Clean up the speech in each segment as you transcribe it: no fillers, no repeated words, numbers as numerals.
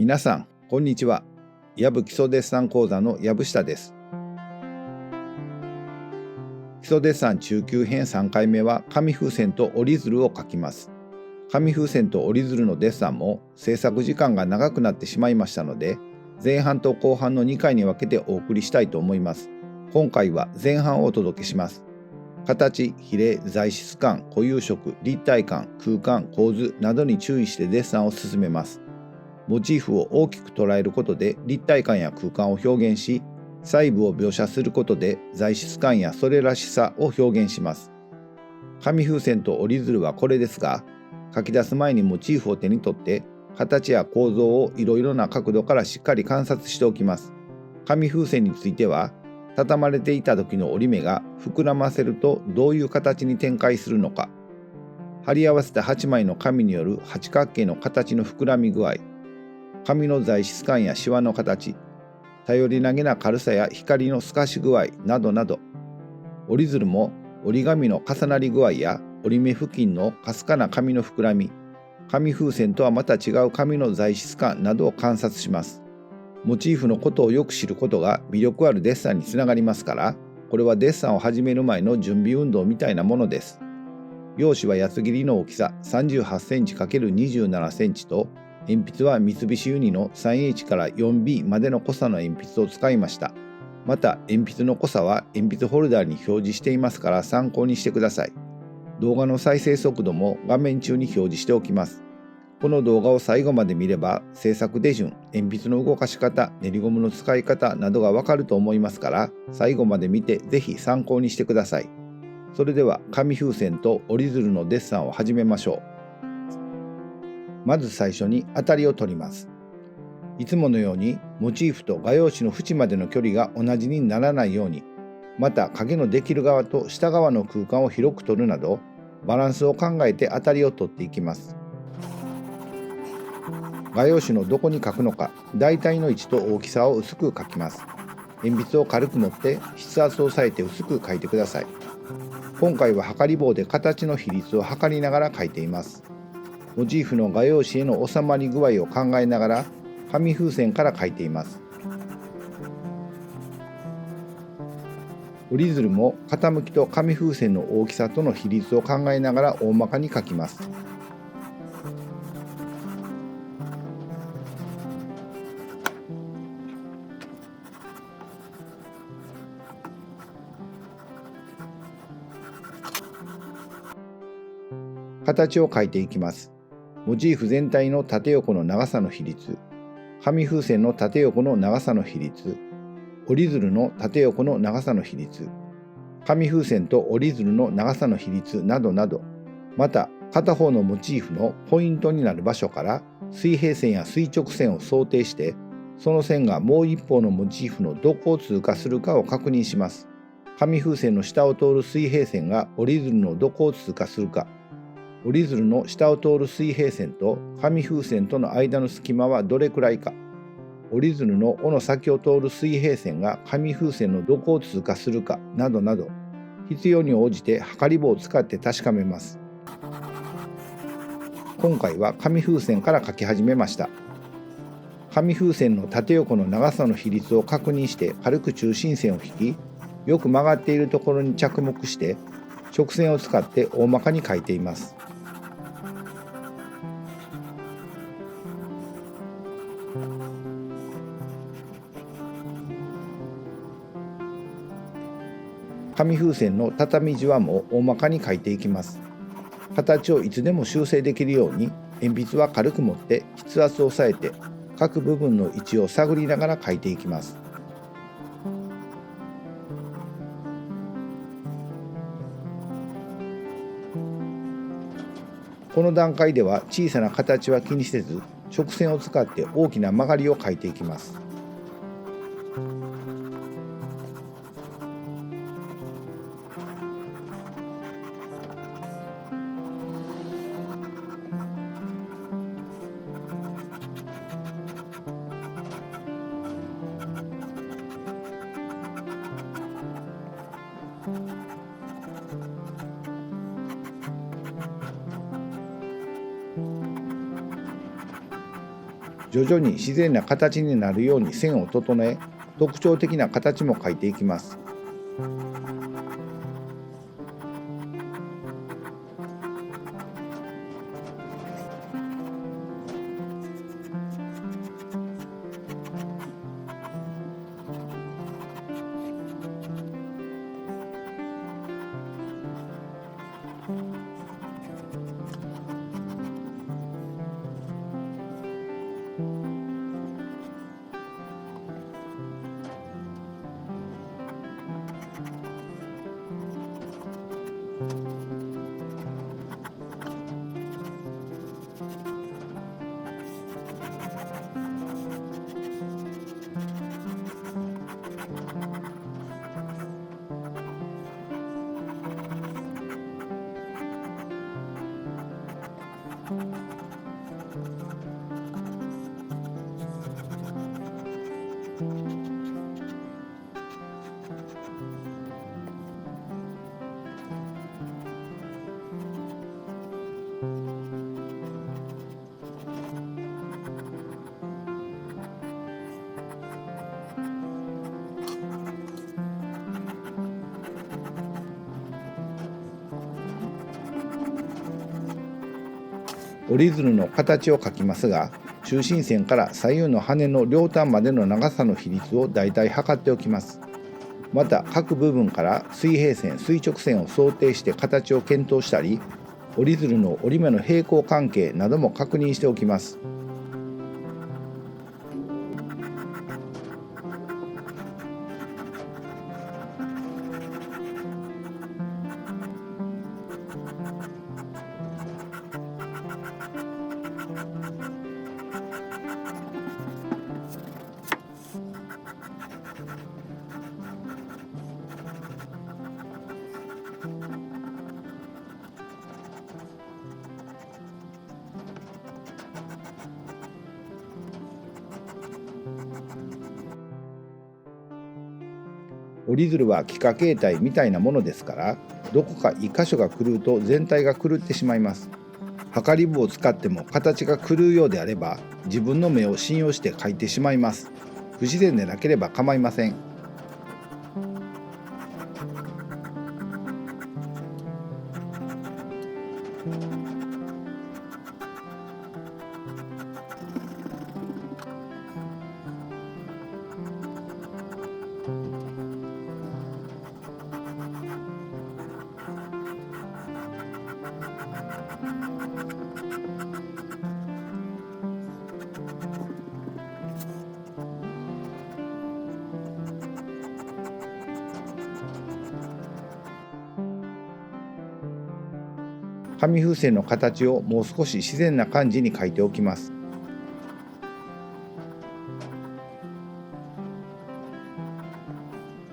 皆さん、こんにちは。藪基礎デッサン講座の藪下です。基礎デッサン中級編3回目は紙風船と折り鶴を描きます。紙風船と折り鶴のデッサンも制作時間が長くなってしまいましたので、前半と後半の2回に分けてお送りしたいと思います。今回は前半をお届けします。形、比例、材質感、固有色、立体感、空間、構図などに注意してデッサンを進めます。モチーフを大きく捉えることで立体感や空間を表現し、細部を描写することで材質感やそれらしさを表現します。紙風船と折り鶴はこれですが、書き出す前にモチーフを手に取って形や構造をいろいろな角度からしっかり観察しておきます。紙風船については、畳まれていた時の折り目が膨らませるとどういう形に展開するのか、貼り合わせた8枚の紙による八角形の形の膨らみ具合、紙の材質感やシワの形、頼りなげな軽さや光の透かし具合などなど、折り鶴も折り紙の重なり具合や折り目付近のかすかな紙の膨らみ、紙風船とはまた違う紙の材質感などを観察します。モチーフのことをよく知ることが魅力あるデッサンにつながりますから、これはデッサンを始める前の準備運動みたいなものです。用紙は八つ切りの大きさ 38cm×27cm と、鉛筆は三菱ユニの 3H から 4B までの濃さの鉛筆を使いました。また鉛筆の濃さは鉛筆ホルダーに表示していますから参考にしてください。動画の再生速度も画面中に表示しておきます。この動画を最後まで見れば制作手順、鉛筆の動かし方、練りゴムの使い方などがわかると思いますから、最後まで見てぜひ参考にしてください。それでは紙風船と折り鶴のデッサンを始めましょう。まず最初に当たりを取ります。いつものようにモチーフと画用紙の縁までの距離が同じにならないように、また影のできる側と下側の空間を広く取るなど、バランスを考えて当たりを取っていきます。画用紙のどこに描くのか、大体の位置と大きさを薄く描きます。鉛筆を軽く持って筆圧を抑えて薄く描いてください。今回は測り棒で形の比率を測りながら描いています。モチーフの画用紙への収まり具合を考えながら紙風船から描いています。折り鶴も傾きと紙風船の大きさとの比率を考えながら大まかに描きます。形を描いていきます。モチーフ全体の縦横の長さの比率、紙風船の縦横の長さの比率、折り鶴の縦横の長さの比率、紙風船と折り鶴の長さの比率などなど、また片方のモチーフのポイントになる場所から水平線や垂直線を想定して、その線がもう一方のモチーフのどこを通過するかを確認します。紙風船の下を通る水平線が折り鶴のどこを通過するか、折り鶴の下を通る水平線と紙風船との間の隙間はどれくらいか、折り鶴の尾の先を通る水平線が紙風船のどこを通過するかなどなど、必要に応じて測り棒を使って確かめます。今回は紙風船から描き始めました。紙風船の縦横の長さの比率を確認して軽く中心線を引き、よく曲がっているところに着目して直線を使って大まかに描いています。紙風船の畳じわも大まかに描いていきます。形をいつでも修正できるように鉛筆は軽く持って筆圧を抑えて各部分の位置を探りながら描いていきます。この段階では小さな形は気にせず直線を使って大きな曲がりを描いていきます。徐々に自然な形になるように線を整え、特徴的な形も描いていきます。折り鶴の形を描きますが、中心線から左右の羽の両端までの長さの比率をだいたい測っておきます。また各部分から水平線、垂直線を想定して形を検討したり、折り鶴の折り目の平行関係なども確認しておきます。折り鶴は幾何形態みたいなものですから、どこか一箇所が狂うと全体が狂ってしまいます。測り棒を使っても形が狂うようであれば、自分の目を信用して描いてしまいます。不自然でなければ構いません。紙風船の形をもう少し自然な感じに描いておきます。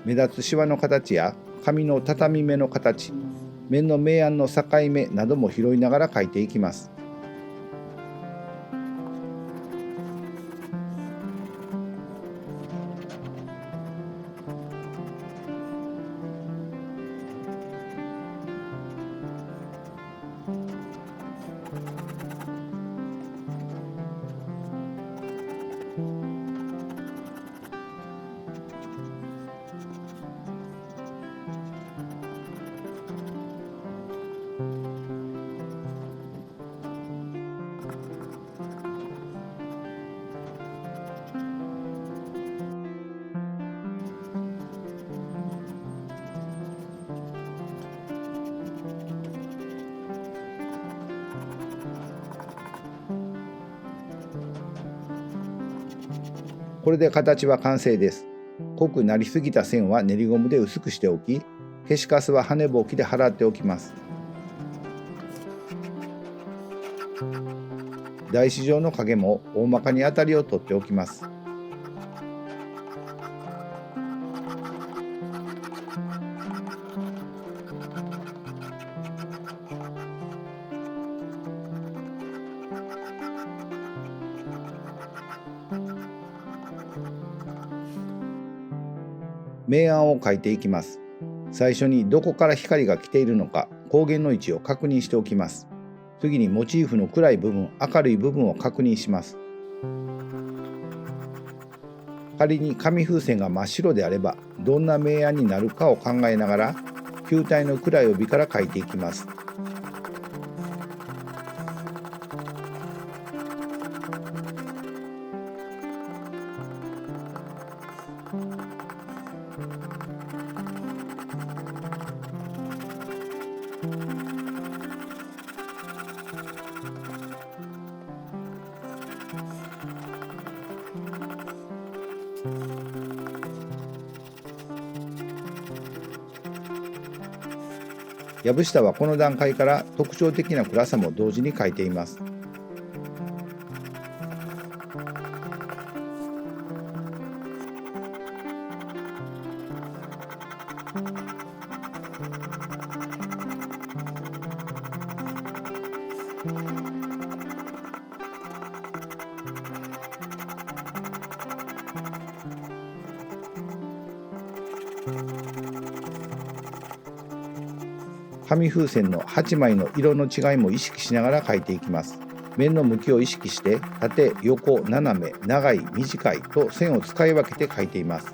目立つシワの形や紙の畳目の形、面の明暗の境目なども拾いながら描いていきます。これで形は完成です。濃くなりすぎた線は練りゴムで薄くしておき、消しカスは跳ねぼうきで払っておきます。台紙状の影も大まかに当たりを取っておきます。明暗を描いていきます。最初にどこから光が来ているのか光源の位置を確認しておきます。次にモチーフの暗い部分、明るい部分を確認します。仮に紙風船が真っ白であればどんな明暗になるかを考えながら球体の暗い帯から描いていきます。藪下はこの段階から特徴的な暗さも同時に描いています。紙風船の8枚の色の違いも意識しながら描いていきます。面の向きを意識して縦、横、斜め、長い、短いと線を使い分けて描いています。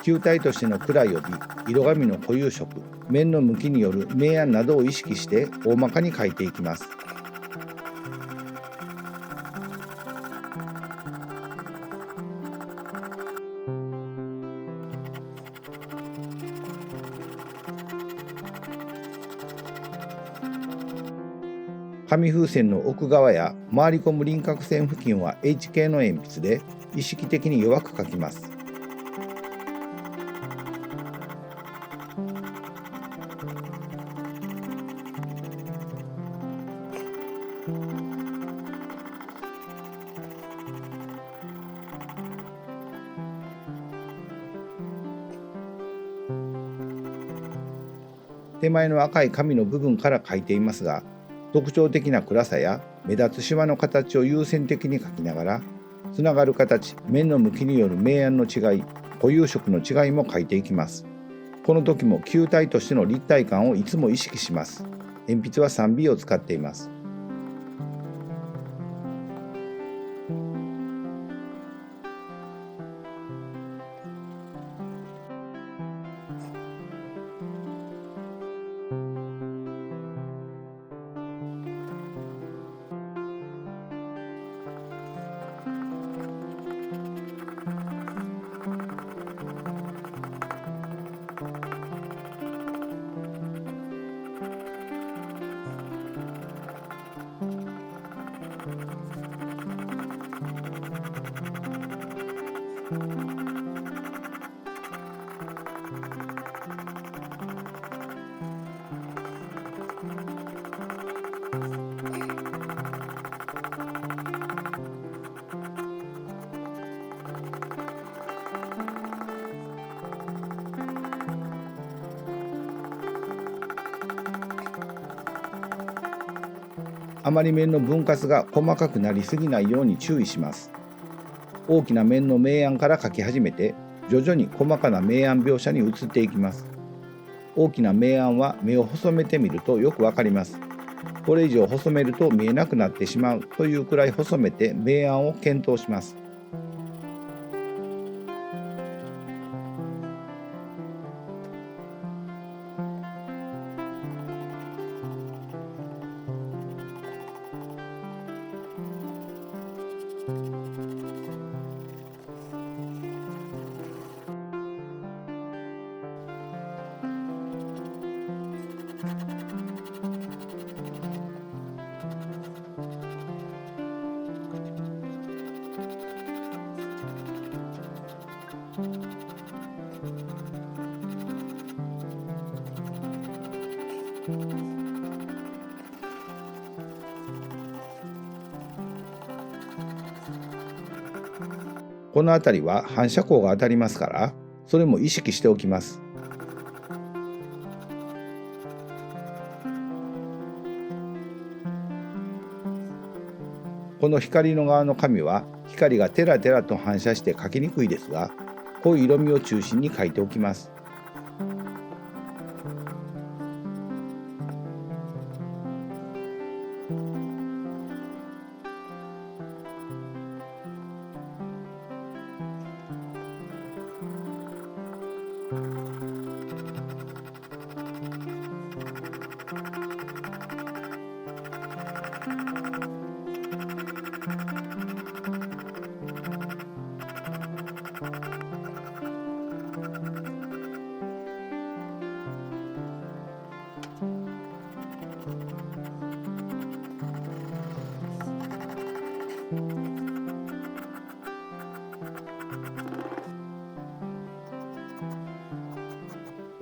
球体としての暗い帯、色紙の固有色、面の向きによる明暗などを意識して大まかに描いていきます。紙風船の奥側や回り込む輪郭線付近は H 系の鉛筆で意識的に弱く描きます。手前の赤い紙の部分から描いていますが、特徴的な暗さや目立つシワの形を優先的に描きながら、つながる形、面の向きによる明暗の違い、固有色の違いも描いていきます。この時も球体としての立体感をいつも意識します。鉛筆は 3B を使っています。あまり面の分割が細かくなりすぎないように注意します。大きな面の明暗から描き始めて、徐々に細かな明暗描写に移っていきます。大きな明暗は目を細めてみるとよくわかります。これ以上細めると見えなくなってしまうというくらい細めて明暗を検討します。この辺りは反射光が当たりますから、それも意識しておきます。この光の側の紙は光がテラテラと反射して描きにくいですが、濃い色味を中心に描いておきます。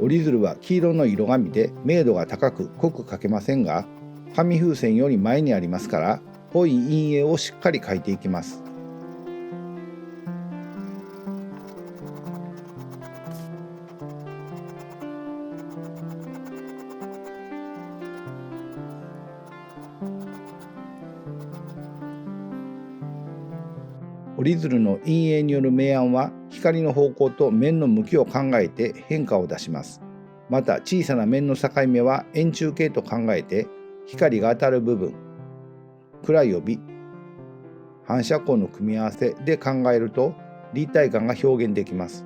折り鶴は黄色の色紙で明度が高く濃く描けませんが、紙風船より前にありますから、濃い陰影をしっかり描いていきます。折り鶴の陰影による明暗は光の方向と面の向きを考えて変化を出します。また小さな面の境目は円柱形と考えて光が当たる部分、暗い帯、反射光の組み合わせで考えると立体感が表現できます。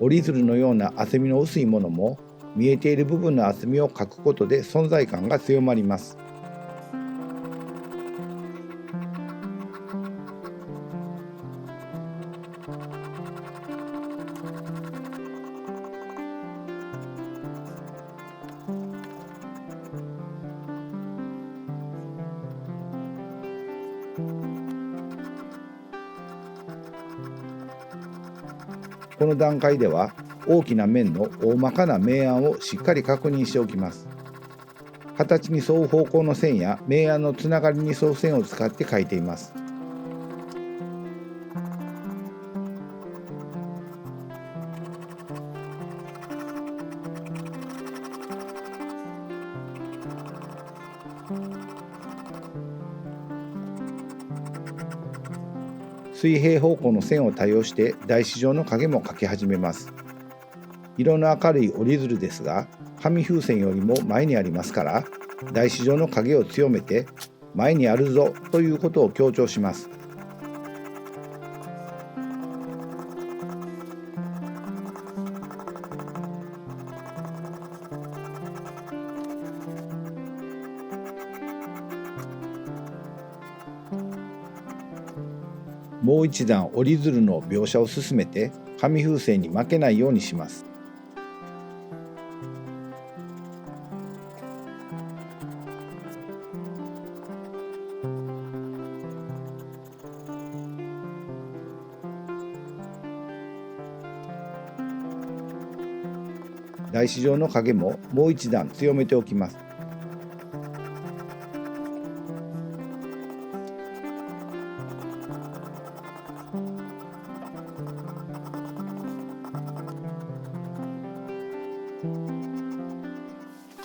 折り鶴のような厚みの薄いものも見えている部分の厚みを描くことで存在感が強まります。この段階では大きな面の大まかな明暗をしっかり確認しておきます。形に沿う方向の線や明暗のつながりに沿う線を使って描いています。水平方向の線を多用して台紙状の影も描き始めます。色の明るい折り鶴ですが、紙風船よりも前にありますから、台紙状の影を強めて前にあるぞということを強調します。もう一段折り鶴の描写を進めて紙風船に負けないようにします。台紙状の影ももう一段強めておきます。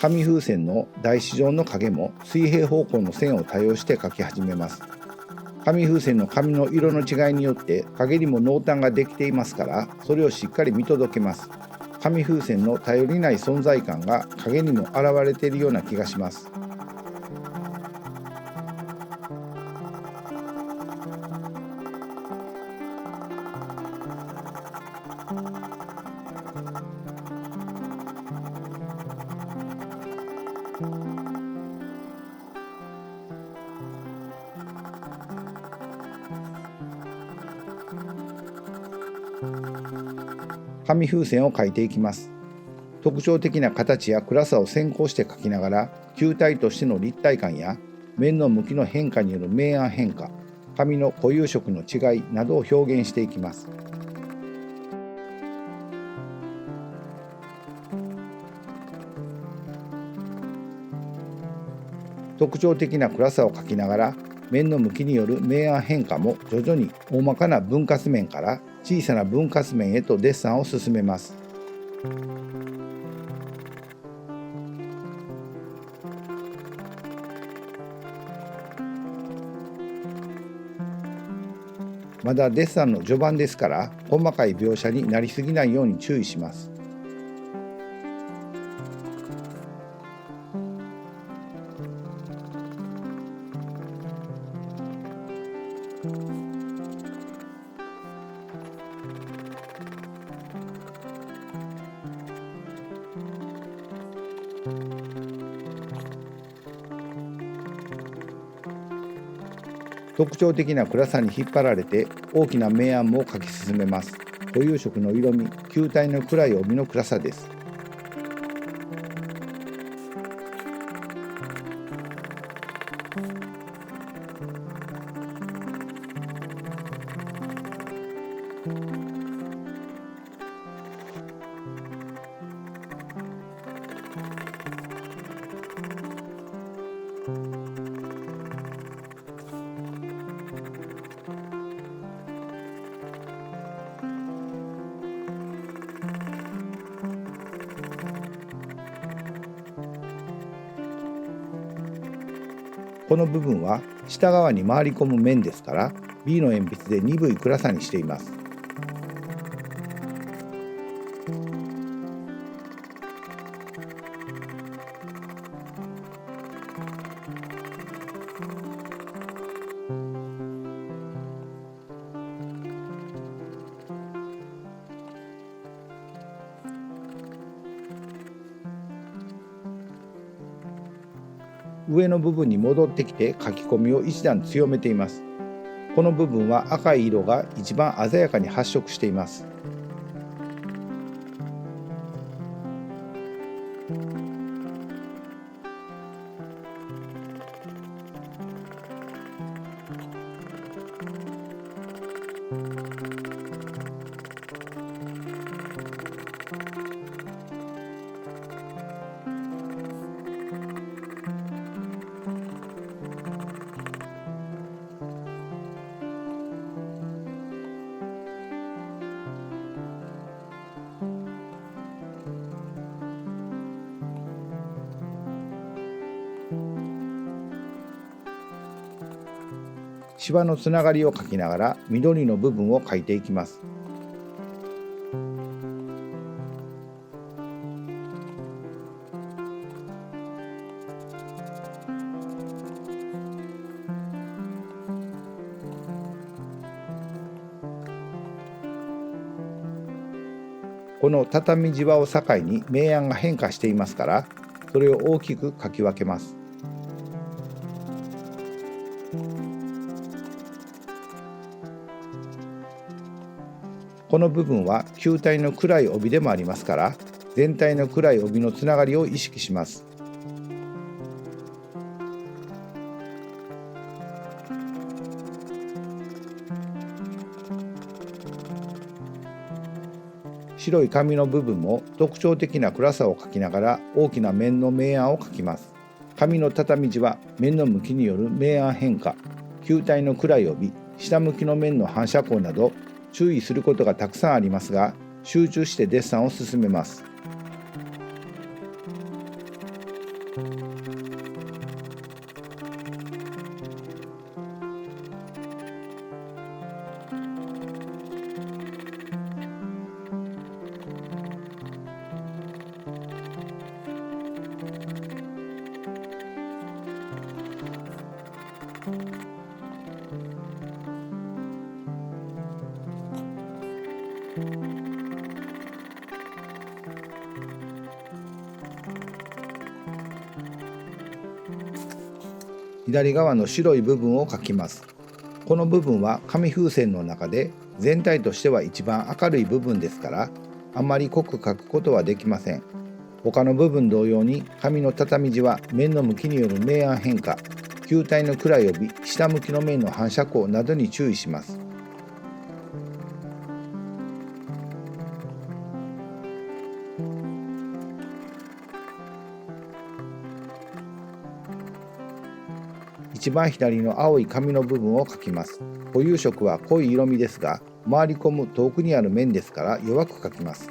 紙風船の台紙状の影も水平方向の線を多用して描き始めます。紙風船の紙の色の違いによって影にも濃淡ができていますから、それをしっかり見届けます。紙風船の頼りない存在感が影にも現れているような気がします。紙風船を描いていきます。特徴的な形や暗さを先行して描きながら、球体としての立体感や面の向きの変化による明暗変化、紙の固有色の違いなどを表現していきます。特徴的な暗さを描きながら、面の向きによる明暗変化も徐々に大まかな分割面から小さな分割面へとデッサンを進めます。まだデッサンの序盤ですから、細かい描写になりすぎないように注意します。特徴的な暗さに引っ張られて大きな明暗も描き進めます。固有色の色味、球体の暗い帯の暗さです。この部分は下側に回り込む面ですから B の鉛筆で鈍い暗さにしています。上の部分に戻ってきて書き込みを一段強めています。この部分は赤い色が一番鮮やかに発色しています。シワのつながりを描きながら緑の部分を描いていきます。この畳じわを境に明暗が変化していますから、それを大きく描き分けます。この部分は球体の暗い帯でもありますから、全体の暗い帯のつながりを意識します。白い紙の部分も特徴的な暗さを描きながら大きな面の明暗を描きます。紙の畳地は面の向きによる明暗変化、球体の暗い帯、下向きの面の反射光など注意することがたくさんありますが、集中してデッサンを進めます。左側の白い部分を描きます。この部分は紙風船の中で全体としては一番明るい部分ですから、あまり濃く描くことはできません。他の部分同様に紙の畳地は面の向きによる明暗変化、球体の暗い帯、下向きの面の反射光などに注意します。一番左の青い紙の部分を描きます。固有色は濃い色味ですが、回り込む遠くにある面ですから弱く描きます。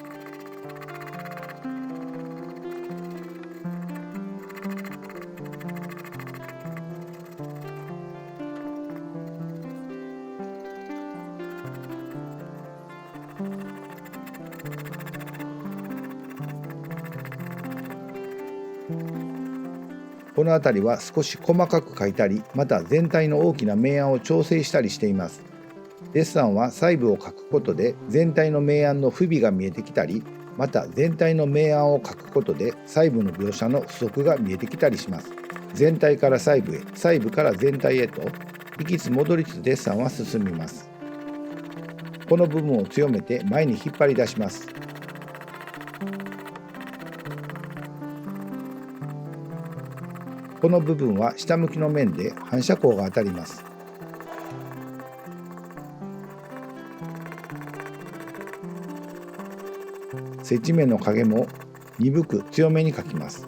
この辺りは少し細かく描いたり、また全体の大きな明暗を調整したりしています。デッサンは細部を描くことで全体の明暗の不備が見えてきたり、また全体の明暗を描くことで細部の描写の不足が見えてきたりします。全体から細部へ、細部から全体へと行きつ戻りつデッサンは進みます。この部分を強めて前に引っ張り出します。この部分は下向きの面で反射光が当たります。接地面の影も鈍く強めに描きます。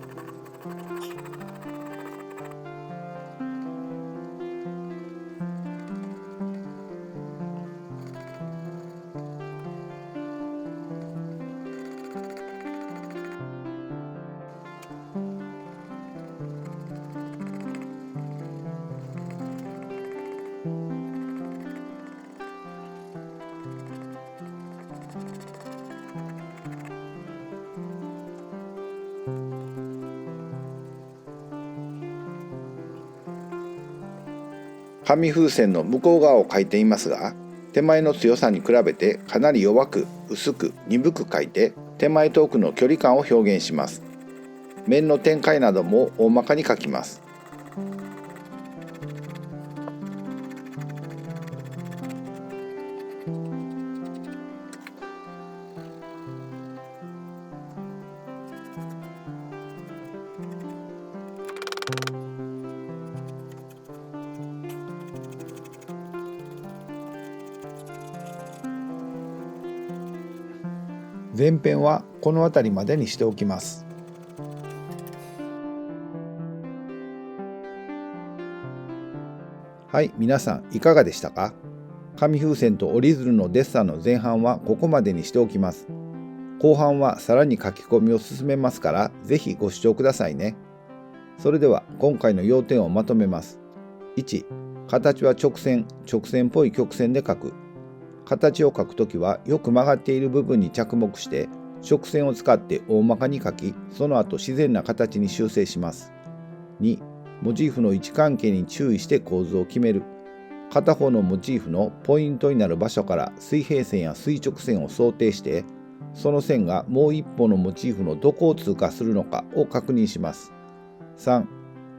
紙風船の向こう側を描いていますが、手前の強さに比べてかなり弱く薄く鈍く描いて手前と奥の距離感を表現します。面の展開なども大まかに描きます。前編はこの辺りまでにしておきます。はい、皆さんいかがでしたか？紙風船と折り鶴のデッサンの前半はここまでにしておきます。後半はさらに書き込みを進めますから、ぜひご視聴くださいね。それでは今回の要点をまとめます。1、形は直線っぽい曲線で書く。形を描くときはよく曲がっている部分に着目して直線を使って大まかに描き、その後自然な形に修正します。2、モチーフの位置関係に注意して構図を決める。片方のモチーフのポイントになる場所から水平線や垂直線を想定して、その線がもう一方のモチーフのどこを通過するのかを確認します。3、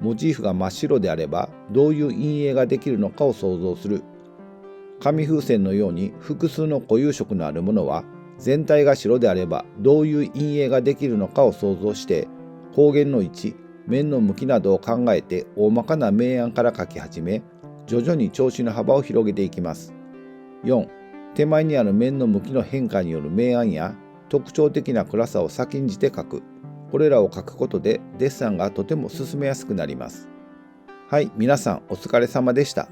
モチーフが真っ白であればどういう陰影ができるのかを想像する。紙風船のように複数の固有色のあるものは全体が白であればどういう陰影ができるのかを想像して光源の位置、面の向きなどを考えて大まかな明暗から描き始め、徐々に調子の幅を広げていきます。4、手前にある面の向きの変化による明暗や特徴的な暗さを先んじて描く。これらを描くことでデッサンがとても進めやすくなります。はい、皆さんお疲れ様でした。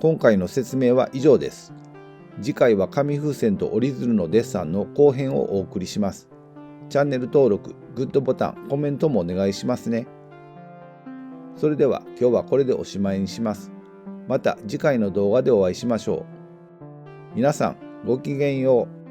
今回の説明は以上です。次回は紙風船と折り鶴のデッサンの後編をお送りします。チャンネル登録、グッドボタン、コメントもお願いしますね。それでは今日はこれでおしまいにします。また次回の動画でお会いしましょう。皆さんごきげんよう。